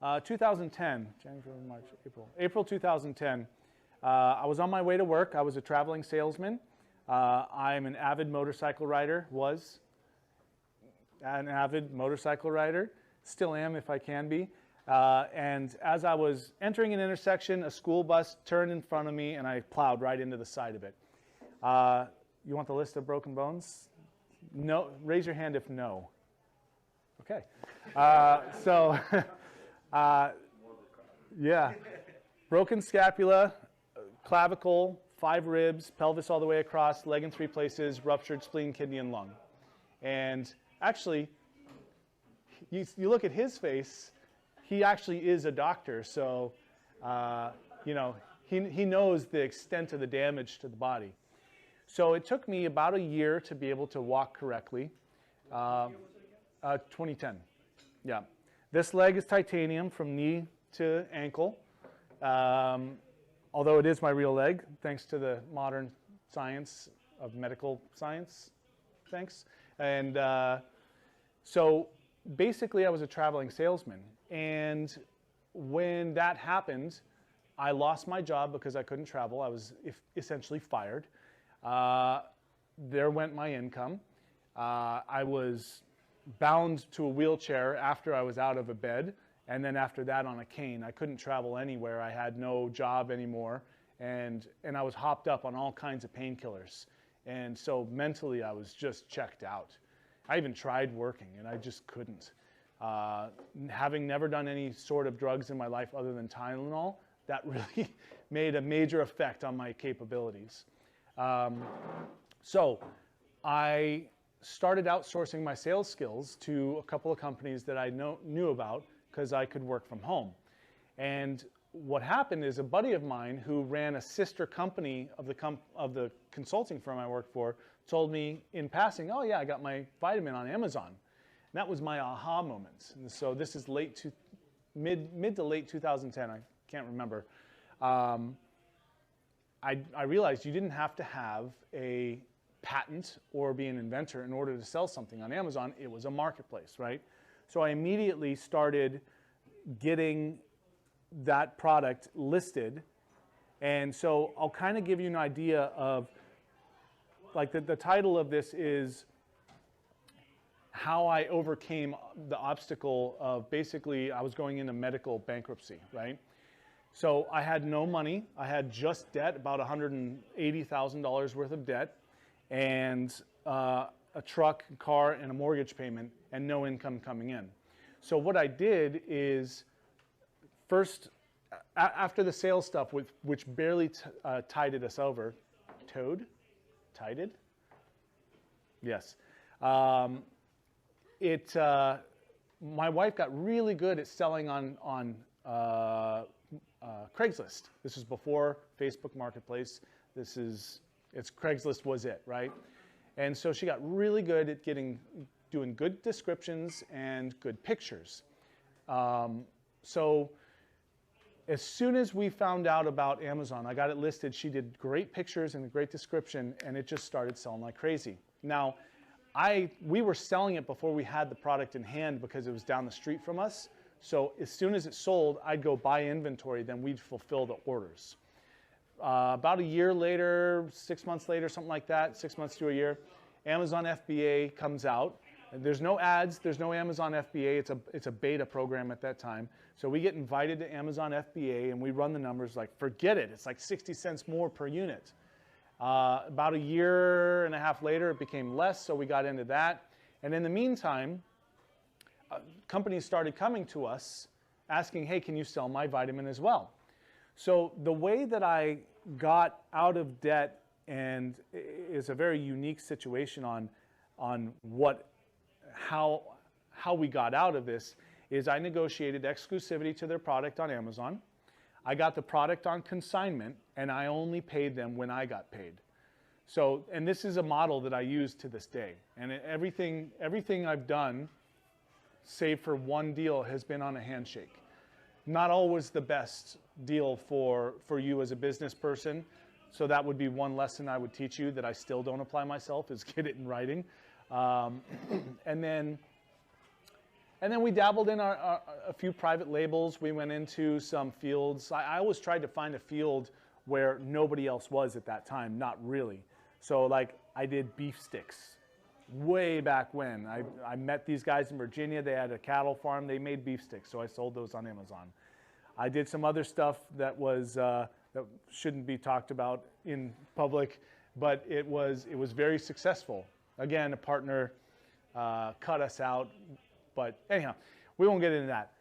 2010, January, March, April 2010. I was on my way to work. I was a traveling salesman. I'm an avid motorcycle rider, was an avid motorcycle rider, still am if I can be. And as I was entering an intersection, a school bus turned in front of me and I plowed right into the side of it. You want the list of broken bones? No, raise your hand if no. Okay. Yeah, broken scapula, clavicle, 5 ribs, pelvis all the way across, leg in 3 places, ruptured spleen, kidney, and lung. And actually, you look at his face, he actually is a doctor, so you know, he knows the extent of the damage to the body. So it took me about a year to be able to walk correctly. 2010, yeah. This leg is titanium from knee to ankle, although it is my real leg, thanks to the modern science of medical science, thanks. And so basically I was a traveling salesman. And when that happened, I lost my job because I couldn't travel. I was essentially fired. There went my income. I was bound to a wheelchair after I was out of a bed, and then after that on a cane. I couldn't travel anywhere. I had no job anymore, and I was hopped up on all kinds of painkillers. And so mentally I was just checked out. I even tried working and I just couldn't. Having never done any sort of drugs in my life other than Tylenol, that really made a major effect on my capabilities. So I started outsourcing my sales skills to a couple of companies that I knew about because I could work from home. And what happened is a buddy of mine who ran a sister company of the consulting firm I worked for told me in passing, oh yeah, I got my vitamin on Amazon. And that was my aha moment. And so this is mid to late 2010, I can't remember. I realized you didn't have to have a patent or be an inventor in order to sell something on Amazon. It was a marketplace, right? So I immediately started getting that product listed. And so I'll kind of give you an idea of, like the title of this is how I overcame the obstacle of basically I was going into medical bankruptcy, right? So I had no money. I had just debt, about $180,000 worth of debt, and a truck, car, and a mortgage payment, and no income coming in. So what I did is, first, after the sales stuff, which barely tided us over, tided? Yes. My wife got really good at selling on Craigslist. This is before Facebook Marketplace. Craigslist was it, right? And so she got really good at doing good descriptions and good pictures. So as soon as we found out about Amazon, I got it listed. She did great pictures and a great description, and it just started selling like crazy. Now, we were selling it before we had the product in hand because it was down the street from us. So as soon as it sold, I'd go buy inventory, then we'd fulfill the orders. About a year later, 6 months later, something like that, 6 months to a year, Amazon FBA comes out. There's no ads, there's no Amazon FBA, it's a beta program at that time. So we get invited to Amazon FBA and we run the numbers like, forget it, it's like 60 cents more per unit. About a year and a half later, it became less, so we got into that. And in the meantime, companies started coming to us asking, hey, can you sell my vitamin as well? So the way that I got out of debt and is a very unique situation on how we got out of this is I negotiated exclusivity to their product on Amazon. I got the product on consignment, and I only paid them when I got paid. So, and this is a model that I use to this day. And everything I've done, save for one deal, has been on a handshake. Not always the best deal for you as a business person. So that would be one lesson I would teach you that I still don't apply myself, is get it in writing. And then And then we dabbled in a few private labels. We went into some fields. I always tried to find a field where nobody else was at that time, not really. So like I did beef sticks way back when. I met these guys in Virginia. They had a cattle farm. They made beef sticks, so I sold those on Amazon. I did some other stuff that was that shouldn't be talked about in public, but it was very successful. Again, a partner cut us out, but anyhow, we won't get into that.